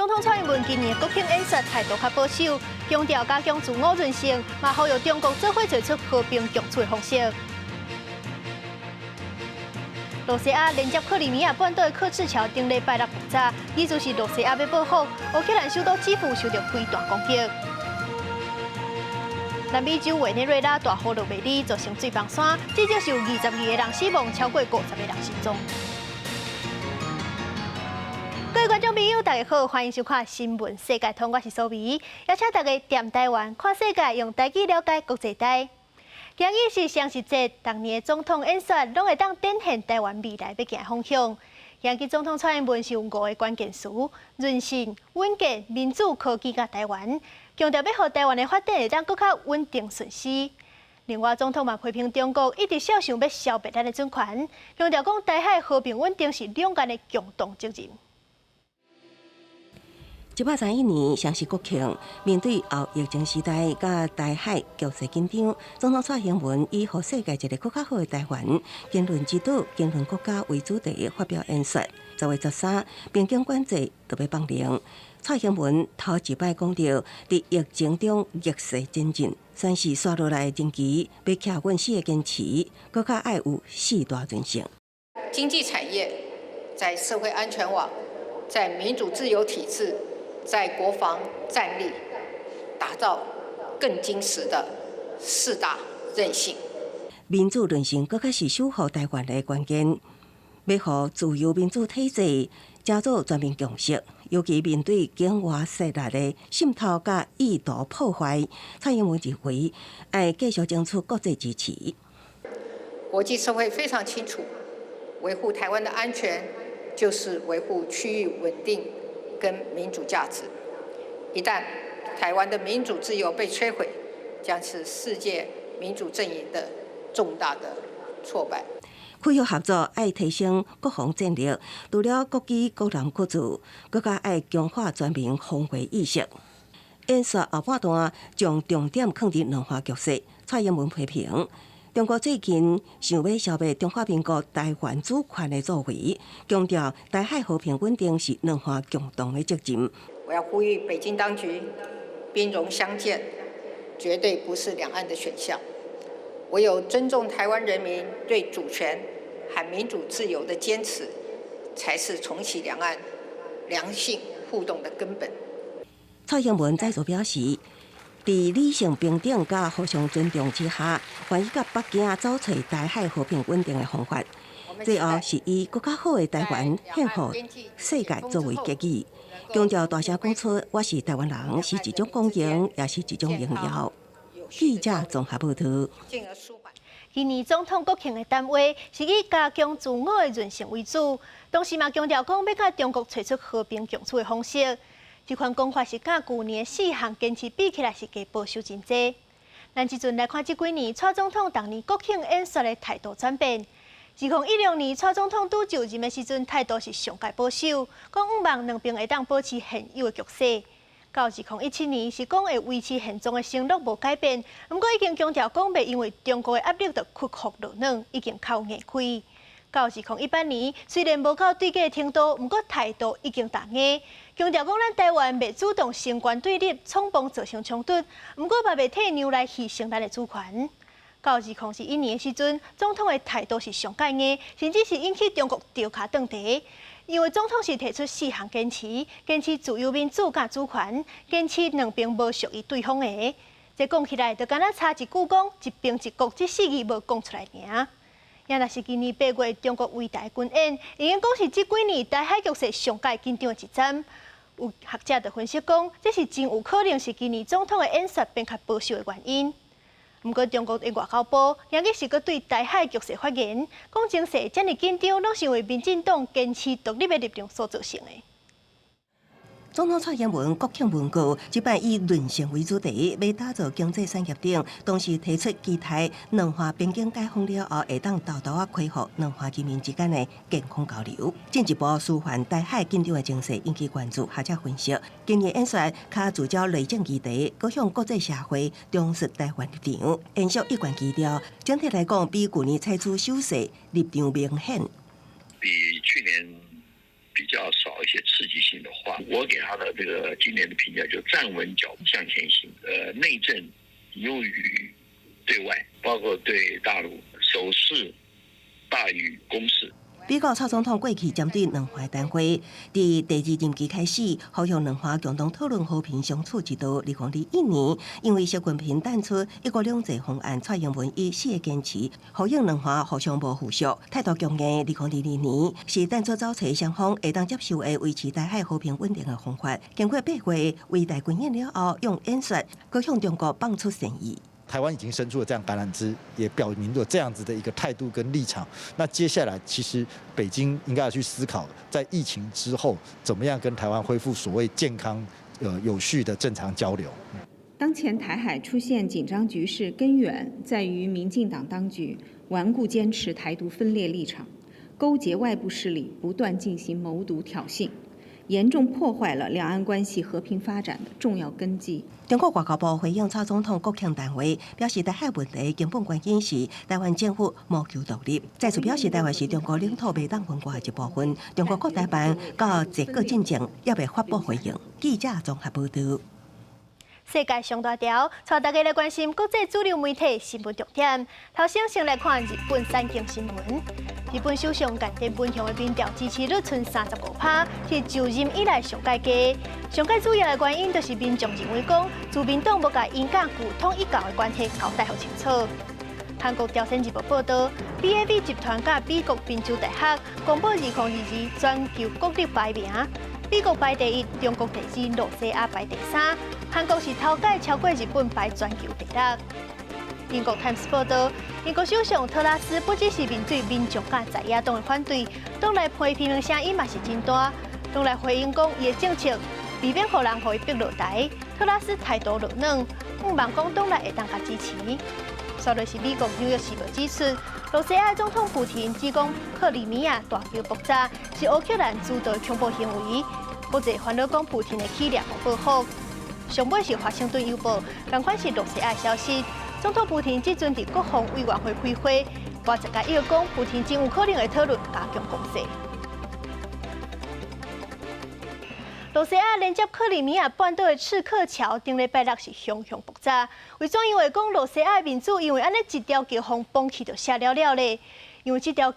总统蔡英文今年国庆演说态度较保守，强调加强自我韧性，嘛呼吁中国做伙做出和平共处的方式。罗西亚连接克里米亚半岛的克赤桥，顶礼拜六爆炸，意思是罗西亚要报复。乌克兰首都基辅受到飞弹攻击。南美洲委内瑞拉大雨落袂离，造成水崩山，至少是有22个人死亡，超过50个人失踪。各位观众朋友，大家好，欢迎收看《新闻世界通》，我是苏眉，邀请大家踮台湾看世界，用台语了解国际台。今日是双十节，当年的总统演说拢会当展现台湾未来要行的方向。今日总统蔡英文是用5个关键词：韧性、稳健、民主、科技甲台湾，强调要让台湾的发展会当更较稳定顺遂。另外，总统嘛批评中国一直想要消灭咱的主权，强调讲台海和平稳定是两岸的共同责任。1831年双十国庆，面对后疫情时代甲台海局势紧张，总统蔡英文以互世界一个更较好的台湾，言论之岛、言论国家为主题发表演说。10月13，边境管制就要放零。蔡英文头一摆讲到，伫疫情中逆势前进，算是刷落来的任期，要徛稳死的坚持，更较爱有4大韧性。经济产业在社会安全网，在民主自由体制。在国防战力打造更精实的4大韧性，民主韧性更较是守护台湾的关键。要互自由民主体制加做全面共识，尤其面对境外势力的渗透甲意图破坏，蔡英文认为要继续争取国际支持。国际社会非常清楚，维护台湾的安全就是维护区域稳定跟民主价值，一旦台湾的民主自由被摧毁，将是世界民主阵营的重大的挫败。恢复合作要提升国防战略，除了国际国难国主，更加要强化全民防卫意识。演说后半段将重点放伫两岸局势，蔡英文批评中国最近想要消灭中华民国台湾主权的作为，强调台海和平稳定是两岸共同的责任。我要呼吁北京当局，兵戎相见绝对不是两岸的选项，唯有尊重台湾人民对主权和民主自由的坚持，才是重启两岸良性互动的根本。蔡英文再次表示，在理性平等甲互相尊重之下，愿意甲北京找找台海和平稳定的方法。最后是以更较好的台湾献予世界作为结语，强调大声讲出我是台湾人是一种公赢，也是一种荣耀。记者综合报道。今年总统国庆的谈话是以加强自我的韧性为主，同时嘛强调讲要甲中国找出和平共处的方式。这款讲法是甲去年4项坚持比起来是加保守真济。咱即阵来看这几年蔡总统当年国庆演说的态度转变。2016年蔡总统拄就任的时阵，态度是上界保守，讲毋望两边会当保持现有的局势。到2017年是讲会维持现状的承诺无改变，不过已经强调讲袂因为中国的压力就屈服落软，已经靠硬开。到2018年，虽然无到对决的程度，不过态度已经打硬，强调讲咱台湾袂主动升官对立，创崩造成冲突，不过嘛袂替牛来牺牲咱的主权。到2021年的时阵，总统的态度是上界硬，甚至是引起中国掉脚顿地。因为总统是提出4项坚持，坚持自由民主甲主权，坚持两边无属于对方的。这讲起来，就敢若差一句讲一兵一国这4字无讲出来尔。也若是今年8月中国伟大军演，已经讲是这几年台海局势上界紧张的一站。有学者就分析讲，这是真有可能是今年总统的演说变较保守的原因。不过，中国的外交部今日是搁对台海局势发言，讲情势这么紧张，拢是因为民进党坚持独立的立场所造成的。总统蔡英文国庆文告，即摆以韧性为主题，要打造经济产业等，同时提出期待两岸边境解封了后，会当豆豆恢复两岸人民之间的健康交流，进一步舒缓台海紧张的情势，引起关注。学者分析，今年演说较聚焦内政议题，各向国际社会重视台湾立场，延续一贯基调。整体来讲，比去年采取修饰立场明显，比去年比较少一些刺激性的话，我给他的这个今年的评价就站稳脚步向前行。内政优于对外，包括对大陆，守势大于攻势。美国蔡总统过去针对两华谈会，自第二任期开始，好向两华共同讨论和平相处之道。2021年，因为习近平淡出一国两制方案蔡英文以4个坚持，呼应两华互相无附属，态度强硬。2022年是淡出找找双方会当接受的维持台海和平稳定的方法。经过8月为大军演了后，用演说高向中国放出善意。台湾已经伸出了这样橄榄枝，也表明了这样子的一个态度跟立场。那接下来，其实北京应该要去思考，在疫情之后，怎么样跟台湾恢复所谓健康、有序的正常交流。当前台海出现紧张局势，根源在于民进党当局顽固坚持台独分裂立场，勾结外部势力，不断进行谋独挑衅，严重破坏了两岸关系和平发展的重要根基。中国外交部回应蔡总统国庆谈话，表示台海问题根本原因是台湾政府谋求独立，再次表示台湾是中国领土未当分割的一部分。中国国台办到这个进程也未发布回应。记者综合报道。世界上大条，带大家来关心国际主流媒体新闻重点。头先来看日本产经新闻。日本首相菅义伟向的民调支持率剩35%，是就任以来上界低。上界主要的原因就是民众认为讲，自民党无甲因甲旧统一教的关系交代好清楚。韩国朝鲜日报报道 ，BAV 集团甲美国宾州大学公布2022全球国力排名，美国排第1，中国第2，罗西亚排第3。韩国是头届超过日本排全球第6。英国 Times 报道，英国首相特拉斯不只是面对民众甲在野党的反对，党内批评声音嘛是真大。党内回应讲，伊的政策避免互人互伊逼落台。特拉斯态度落软，不望讲党内会当甲支持。稍后是美国纽约时报指出，罗西亚总统普廷指讲克里米亚大桥爆炸是乌克兰主导恐怖行为，不侪烦恼讲普廷的企业无保护。上尾是华盛顿邮报，同款是罗西亚消息。总统普廷即阵伫国防委员会开会，外界甲伊讲，普廷真有可能会讨论加强攻势。罗西亚连接克里米亚半岛的赤克桥，顶礼拜六是熊爆炸。为怎因为讲罗西亚民主因为安尼一条桥风崩起就下了呢？因为这条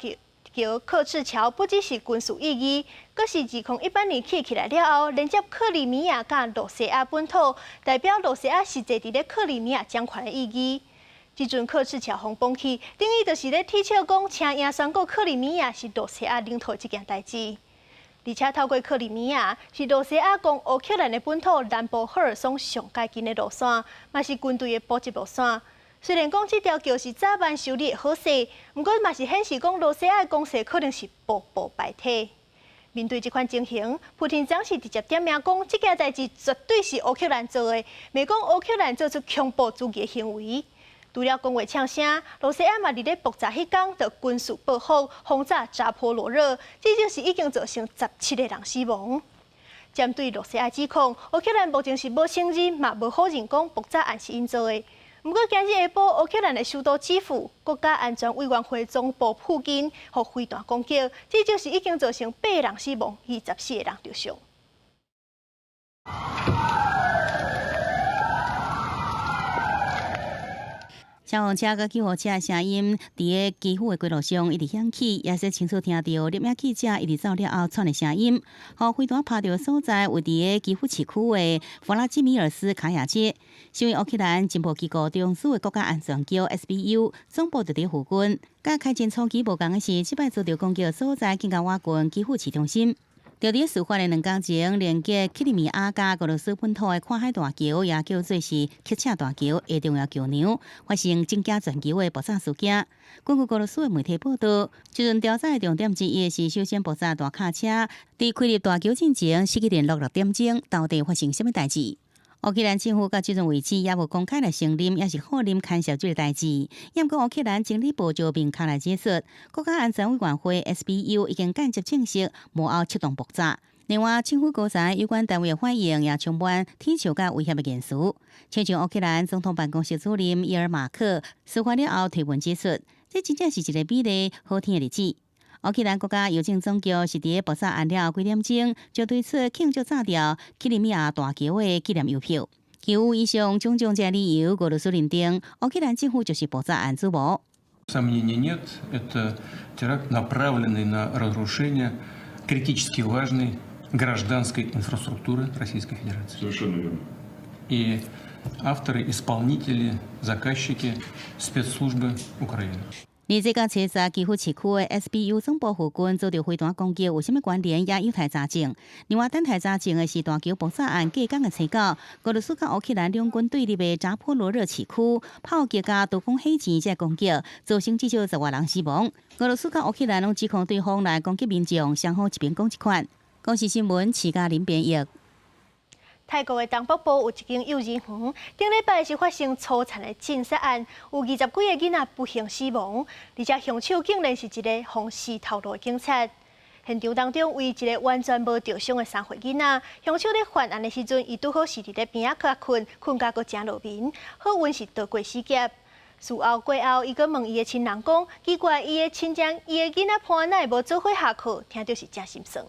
桥克赤桥不只是军事意义，更是2018年起来了后，连接克里米亚甲罗西亚本土，代表罗西亚实际伫咧克里米亚掌权的意义。这阵克赤桥风崩起，等于就是咧提倡讲，请赢宣告克里米亚是罗西亚领土这件代志。而且透过克里米亚是罗西亚讲乌克兰的本土南部赫尔松上界近的路线，嘛是军队的补给路线。虽然讲这条桥是早晚修理的好势，不过嘛是显示讲罗西亚的攻势可能是步步败退。面对这款情形，普廷总是直接点名讲，这件代志绝对是乌克兰做的，未讲乌克兰做出恐怖主义的行为。除了讲话呛声，罗西亚嘛伫咧爆炸迄天的军事报复轰炸扎波罗热，至少是已经造成17个人死亡。针对罗西亚指控，乌克兰目前是无承认嘛无否认讲爆炸案是因做的。不过今日下晡，乌克兰的首都基辅国家安全委员会总部附近互飞弹攻击，至少是已经造成8个人死亡，24个人受伤。消防车甲救护车的声音伫个基辅的街路上一直响起，也是清楚听到摄影记者一直走了后窜的声音。互飞弹拍到的所在位伫个基辅市区的弗拉基米尔斯卡亚街，身为乌克兰情报机构中枢的国家安全局 SBU 总部就伫附近。甲开战初期无共的是，即摆遭到攻击的所在更加瓦近基辅市中心。就伫事发的2天前，连接克里米亚甲俄罗斯本土的跨海大桥，也叫做是克恰大桥的重要桥梁，发生真假全球的爆炸事件。根据俄罗斯的媒体报道，这阵调查的重点之一是首先爆炸大卡车，伫开入大桥进前失去联络6点钟，到底发生什么代志？乌克兰政府到这阵为止也无公开来承认，也是否认牵涉这个代志。因过乌克兰整理部长并卡来解释，国家安全委员会 SBU 已经间接证实幕后策动爆炸。另外，政府高层有关单位的反应也充满天笑甲威胁的言辞。亲像乌克兰总统办公室主任伊尔马克事发了后推文指出，这真正是一个美丽好天的日子。乌克兰国家邮政总局是伫爆炸案了几点钟，就推出庆祝炸掉克里米亚大桥的纪念邮票。有以上种种这理由，俄罗斯认定乌克兰政府就是爆炸案主谋。Сомнений нет, это теракт, направленный на разрушение критически важной гражданской инфраструктуры Российской Федерации. Совершенно верно. И авторы, исполнители, заказчики спецслужбы Украины. 而这甲切查基辅市区的 SBU 总部附近遭到飞弹攻击，有什么关联也有待查证。另外，等待查证的是大桥爆炸案隔天的初稿，俄罗斯甲乌克兰两军对立的扎波罗热市区炮击加刀攻火箭这攻击，造成至少10多人死亡。俄罗斯甲乌克兰拢指控对方来攻击民众，双方一边讲一款。公视新闻徐嘉玲编译。泰国的东北部有一间幼儿园，顶礼拜是发生粗残的禁杀案，有20几个囡仔不幸死亡，而且凶手竟然是一个防尸头路的警察。现场当中，为一个完全无受伤的3岁囡仔，凶手咧犯案的时阵，伊拄好是伫咧边仔较困甲佫正落眠，好运是逃过死劫。事后过后，伊佫问伊的亲人讲，奇怪伊的亲将伊的囡仔伴哪会无做伙下课，听着是真心酸。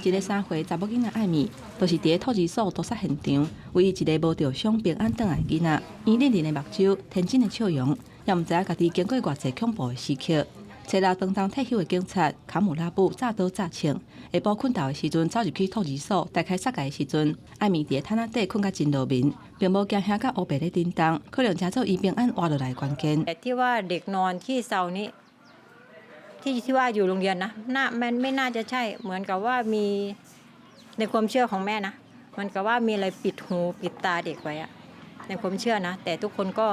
一个3岁查某囡仔艾米，就是伫托儿所屠杀现场，唯一一个无着伤平安转来囡仔。伊认认的目睭，天真的笑容，也毋知影家己经过偌济恐怖的时刻。找到当当退休的警察卡姆拉布炸刀炸枪，下晡困觉的时阵走入去托儿所，大开杀戒的时阵，艾米伫毯仔底困甲真落眠，并无惊吓甲乌白咧叮当，可能正做伊平安活落来关键。ที่ว่าเด็กนอนที่เสานี้ที่ว่าอยู่โรงเรียนนะมันไม่น่าจะใช่เหมือนกับว่ามีในความเชื่อของแม่นะมันกับว่ามีอะไรปิดหูปิดตาเด็กไว้อะในความเชื่อนะแต่ทุกคนก็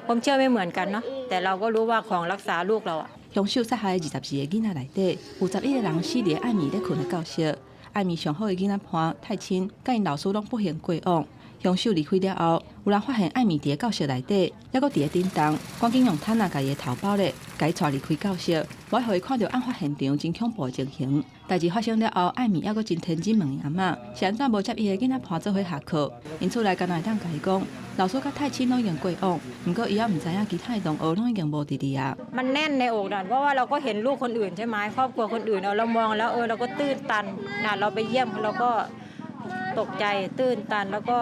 ความเชื่อไม่เหมือนกันเนาะแต่เราก็รู้ว่าของรักษาลูกเราอะ凶手杀害24个囡仔内底，有11个人死伫艾米咧困的教室。艾米上好的囡仔伴太亲，甲因老师拢不幸过往。凶手离开了后，有人发现艾米伫教室内底，还佫伫咧叮当，赶紧用毯仔甲伊的头包咧，甲伊带离开教室，无互伊看到案发现场真恐怖的情形。代志发生了后，艾米还佫真天真问伊阿嬷，是安怎无接伊的囡仔伴做伙下课？因厝内敢若会当甲伊讲，老师甲太亲拢已经过往，不过伊也毋知影其他的同学拢已经无伫哩啊。มันแน่นในอกนะเพราะว่าเราก็เห็นลูกคนอื่นใช่ไหมครอบครัวคนอื่นเรามองแล้วเราก็ตื้นตันนะเราไปเยี่ยมเราก็ตกใจตื้นตันแล้วก็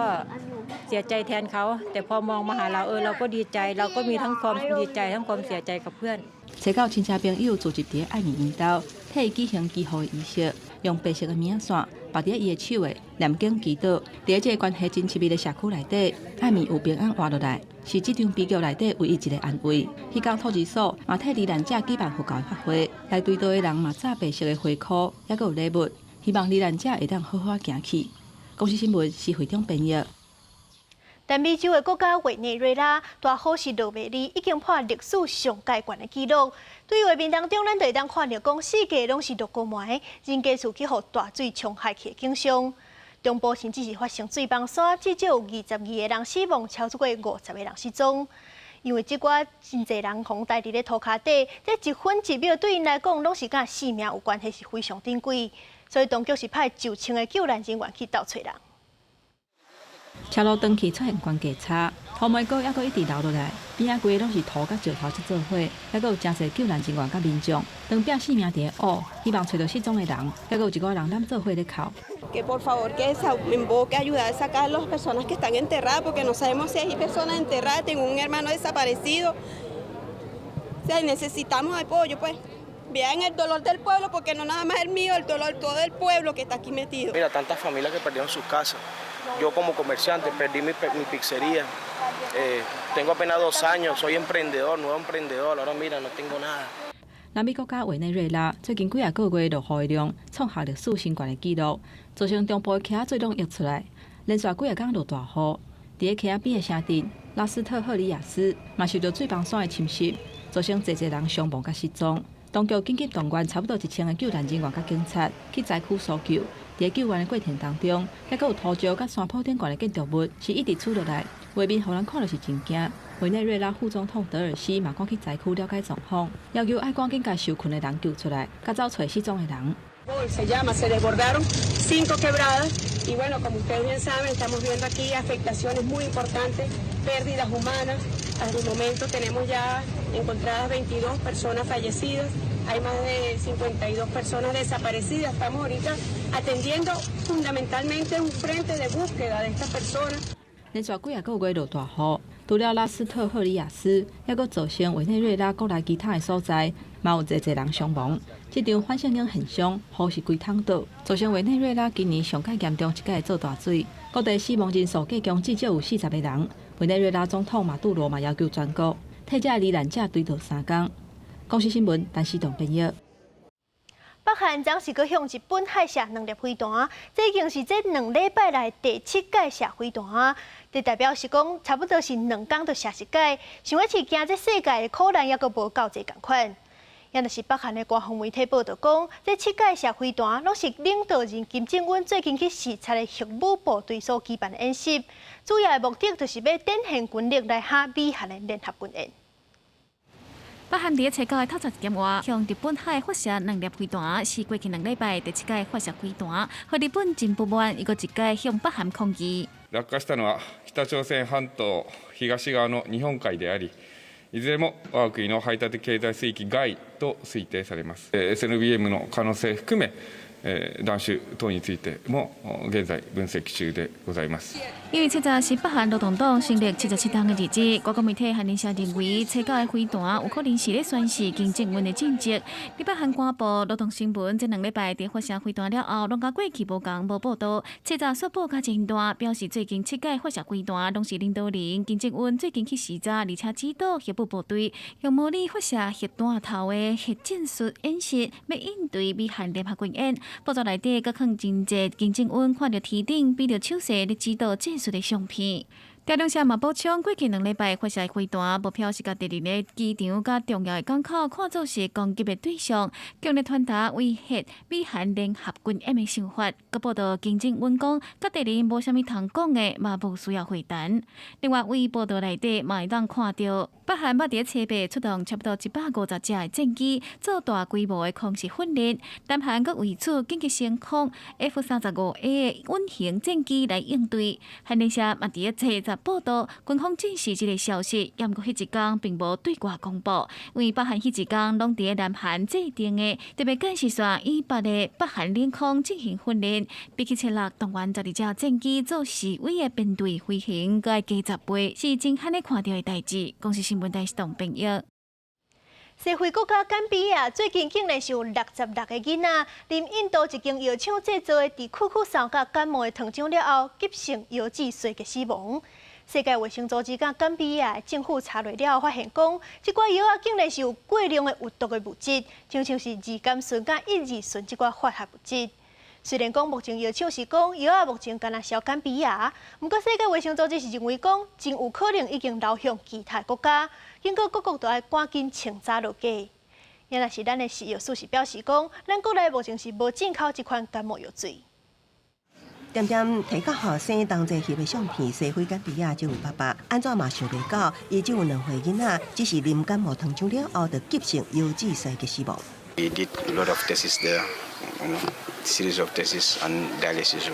เสียใจแทนเขาแต่พอมองมาหาเราเราก็ดีใจเราก็มีทั้งความดีใจทั้งความเสียใจกับเพื่อน找到亲戚朋友组织伫艾米因兜，替伊举行祈福的仪式，用白色的棉仔线绑伫伊的手的，念经祈祷。伫这个关系真亲密的社区内底，艾米有平安活落来，是这场悲剧内底唯一一个安慰。迄间托儿所嘛替罹难者举办佛教的法会，来对倒的人嘛炸白色的花裤，还佫有礼物，希望罹难者会当好好行去。公视新闻是会长编译。南美洲的国家委内瑞拉大好是落梅里已经破历史上界悬的纪录。对于画面当中，咱就会当看到讲世界拢是落高霾，人家厝去互大水冲害去的景象。中部甚至是发生水崩山，至少有22个人死亡，超过50个人失踪。因为即寡真侪人红待伫咧涂骹底，这一分一秒对因来讲拢是甲性命有关系，是非常珍贵。所以当局是派9000个救援人员去斗找人。车路长期出现关节差，土煤膏还佫一直流落来，边仔规拢是土甲石头去做伙，还佫有真侪救援人员甲民众，当拼性命伫咧乌，希望找到失踪的人，还佫有一个人揽做伙咧哭。Que por favor que se invoque ayuda a sacar a las personas que están enterradas porque no sabemos si hay personas enterradas, tengo un hermano desaparecido. O sea, necesitamos apoyo, pues. Vean el dolor del pueblo porque no nada más el mío, el dolor todo el pueblo que está aquí metido. Mira, tantas familias que perdieron sus casas. Yo como comerciante perdí mi pizzería. Tengo apenas 2 años, soy emprendedor, nuevo emprendedor. Ahora mira, no tengo nada. 南美国家委内瑞拉最近几个月落雨的量创下历史新高的纪录，造成中部的溪仔水拢溢出来，连续几个天落大雨。伫咧溪仔边的城镇拉斯特赫里亚斯嘛受到水崩山的侵袭，造成侪人伤亡甲失踪。当局紧急动员差不多1000个救援人员甲警察去灾区搜救。伫救援的过程当中，还佫有土石甲山坡顶悬的建筑物是一直出落来，画面互人看了是真惊。委内瑞拉副总统德尔西嘛赶去灾区了解状况，要求爱赶紧把受困的人救出来，甲找找失踪的人。Se llama, se desbordaron 5 quebradas y bueno, como ustedes bien saben, estamos viendo aquí afectaciones muy importantes, pérdidas humanas, Hasta el momento tenemos ya encontradas 22 personas fallecidas, hay más de 52 personas desaparecidas. Estamos ahorita atendiendo fundamentalmente un frente de búsqueda de estas personas. 连续几个月落大雨，除了拉斯特赫里亚斯，还佫造成委内瑞拉国内其他的所在，嘛有侪人伤亡。这场反声影现象，雨是规趟倒，造成委内瑞拉今年上届严重一届做大水，各地死亡人数计共至少有40个人。委内瑞拉总统马杜罗嘛要求全国替这罹难者追悼3天。公司新闻，陈思栋编译。北韩暂时搁向日本海射2粒飞弹，这已经是这2礼拜来第7届射飞弹，这代表是讲差不多是2天就射1届。想要去惊这世界的苦难，也搁无够侪共款。也就是北韩的官方媒体报道讲，这7届射飞弹拢是领导人金正恩最近去视察的核武部队所举办的演习，主要的目的就是要展现军力来吓美韩的联合军演。北韩伫7月透早1点外，向日本海发射2粒飞弹，是过去2礼拜第7届发射飞弹，和日本真不满，一个1届向北韓抗議。落下したのは北朝鮮半島東側の日本海であり、いずれも我が国の排他的経済水域外と推定されます。SLBM の可能性含め、弾種等についても現在分析中でございます。因为7日是北韩劳动党成立77天的日子，外国媒体和联社认为7届的飞弹有可能是咧宣示金正恩的政绩。日北韩官报劳动新闻这2礼拜伫发射飞弹了后，拢甲过去无共无报道。7日宣布甲真大，表示最近7届发射飞弹拢是领导人金正恩最近去视察，而且指导核武部队用模拟发射核弹头的核战术演习，要应对美韩联合军演。报道内底阁放真济金正恩看到天顶比着手势咧指导战术的相片。调中社嘛补充，过去2礼拜发射飞弹，目标是甲敌人的机场甲重要的港口看作是攻击的对象，强烈传达威胁美韩联合军演的想法。佮报道金正恩讲，甲敌人无啥物通讲的，嘛无需要会谈。另外，为报道内底嘛会当看到，北韩捌伫7月出动差不多150架的战机，做大规模的空袭训练。南韩佮为此紧急升空 F-35A 的运型战机来应对。韩联社嘛伫7日报道，军方证实这个消息，不过迄一天并无对外公布，因为北韩迄一天拢伫南韩制定的特别监视线以北的北韩领空进行训练。比起7日动员12架战机做示威的编队飞行，佮加10倍，是真罕咧看到的代志。公司新闻台是董编译。西非国家甘比亚最近竟然是有66个囡仔，啉印度一间药厂制造的治酷酷嗽甲感冒的糖浆了后，急性腰子衰竭死亡。世界卫生组织甲甘比亚政府查落了后，发现讲，这款药竟然是有过量的有毒的物质，就像是二甘醇甲乙二醇这款化学物质。虽然讲目前药厂是讲药目前敢若销甘比亚，不过世界卫生组织是认为讲，真有可能已经流向其他国家，经过各国都要赶紧清查落架。也若是咱的食药署是表示讲，咱国内目前是无进口这款感冒药水。点点提到后生同齐翕的相片，西非甘比亚就有爸爸，安怎嘛想袂到，伊只有2岁囡仔，只是啉感冒糖浆了后，就急性腰子衰竭死亡。We did a lot of tests there, series of tests and dialysis.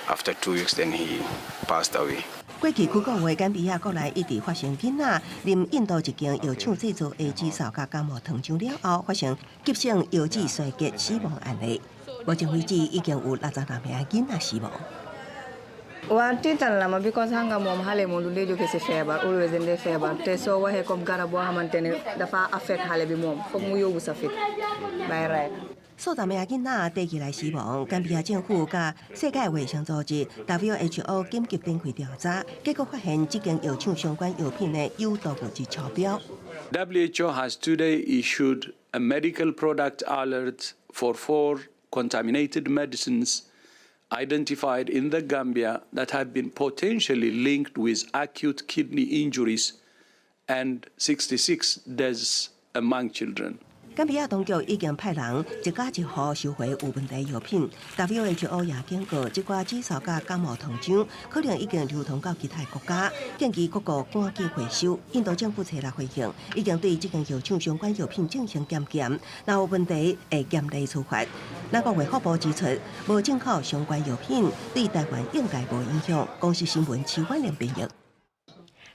After 2 weeks, then he passed away. 过去9个月，甘比亚国内一直发生囡仔啉印度一间药厂制造的止嗽甲感冒糖浆了后，发生急性腰子衰竭死亡案例。目前为止，已经有66名囡仔死亡。Watitan lama because hanga mom hale mo dulé jóge ci feebar always inde feebar te soo waxee comme garab boo xamante ne dafa affect xale bi moom foog mu yóbbu sa fit bay ray 数十名囡仔短期内死亡，甘比亚政府甲世界卫生组织 WHO 紧急展开调查，结果发现这间药厂相关药品的有毒物质超标。WHO has today issued a medical product alert for 4 contaminated medicines identified in the Gambia that have been potentially linked with acute kidney injuries and 66 deaths among children. 甘比亚当局已经派人一家一户收回有问题药品。WHO 也警告，这款止嗽甲感冒糖浆可能已经流通到其他国家，建议各国赶紧回收。印度政府7日回应，已经对这间药厂相关药品进行检验，若有问题会严厉处罚。咱国卫福部指出，无进口相关药品对台湾应该无影响。公司新闻邱婉玲编译。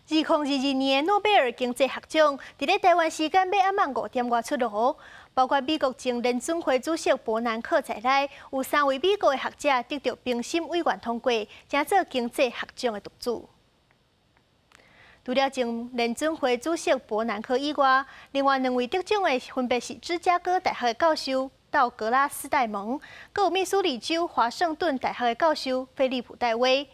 2022年诺贝尔经济学奖，伫台湾时间要暗晚5点外出炉，包括美国前联准会主席伯南克在内，有3位美国的学者得到评审委员通过，争做经济学奖的得主。除了前联准会主席伯南克以外，另外2位得奖的分别是芝加哥大学的教授道格拉斯·戴蒙，佮有密苏里州华盛顿大学的教授菲利普·戴威。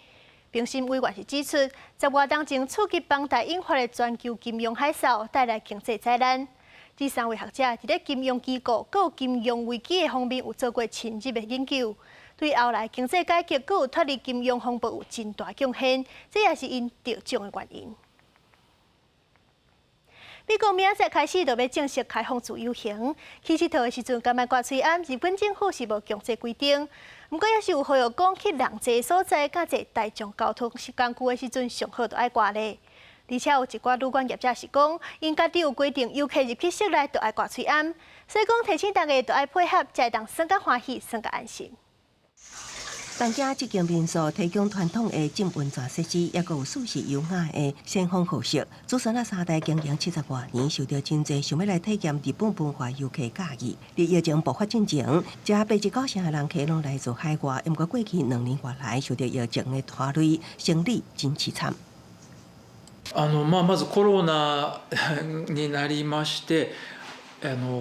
评审委员是指出，10外当前刺激房贷引发的全球金融海啸带来经济灾难。这3位学者伫咧金融机构、佮有金融危机的方面有做过深入的研究，对后来经济改革佮有脱离金融风暴有真大贡献，这也是因得奖的原因。美国明仔载开始就要正式开放自由行，起佚佗的时阵，敢若挂喙暗，日本政府是无强制规定。不过，也是有呼吁讲去人济的所在，甲坐大众交通工具的时阵，上好就爱挂咧。而且有一寡旅馆业者是讲，因家己有规定，游客入去室内就爱挂喙暗，所以讲提醒大家就爱配合，才会当算甲欢喜，算甲安心。东京这间民宿提供传统的浸温泉设施，也有舒适优雅的先锋服饰。祖孙啊3代经营70多年，受到真侪想要来体验日本文化游客介意。伫疫情爆发之前，这89成的人客拢来自海外，不过过去2年多来受到疫情的拖累，生理真凄惨。まずコロナになりまして。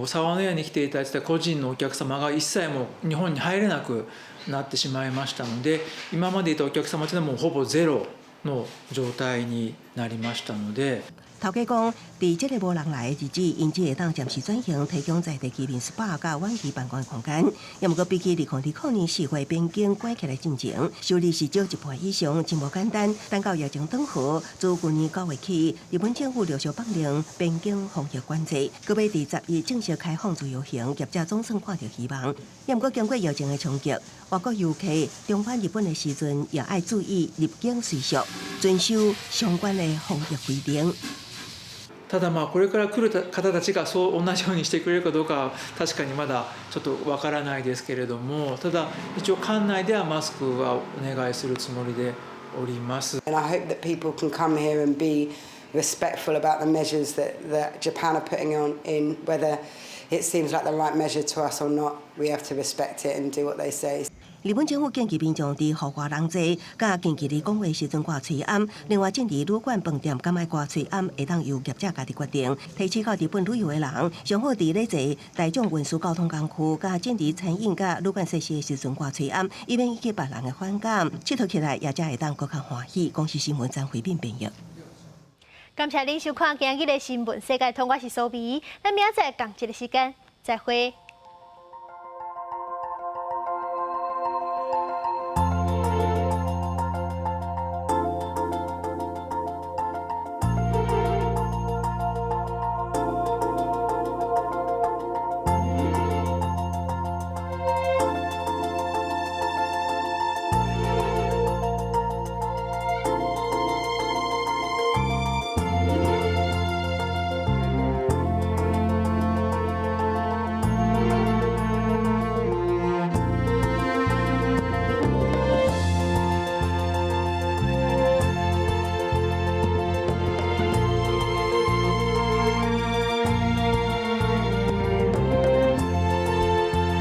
沢の屋に来ていただいた個人のお客様が一切も日本に入れなくなってしまいましたので、今までいたお客様というのはもうほぼゼロの状態になりましたので。头家讲，伫这个无人来的日子，因只会当暂时转型，提供在地居民 SPA 甲晚期办公空间。也毋过比起2020年4月边境关起来进程，收入是少1倍以上，真无简单。等到疫情转好，自去年9月起，日本政府陆续放令边境防疫管制，搁要伫10月正式开放自由行，业者总算看到希望。也毋过经过疫情的冲击，外国游客重返日本的时阵，也要注意入境随俗，遵守相关的防疫规定。ただこれから来る方たちがそう同じようにしてくれるかどうかは確かにまだちょっとわからないですけれども、ただ一応館内ではマスクはお願いするつもりでおります。And I hope that people can come here and be respectful about the measures that Japan are putting in, whether it seems like the right measure to us or not. We have to respect it and do what they say. 日本政府建议民众伫户外人济，甲近期伫讲话时阵挂喙暗。另外，正伫旅馆、饭店敢爱挂喙暗，会当由业者家己决定。提醒到日本旅游的人，上好伫咧坐大众运输交通工具，甲正伫餐饮甲旅馆设施的时阵挂喙暗，以免引起别人的反感。佚佗起来，业者会当更较欢喜。公司新闻张回斌编译。感谢您收看今日的新闻世界通，我是苏比，咱明仔载同一个时间再会。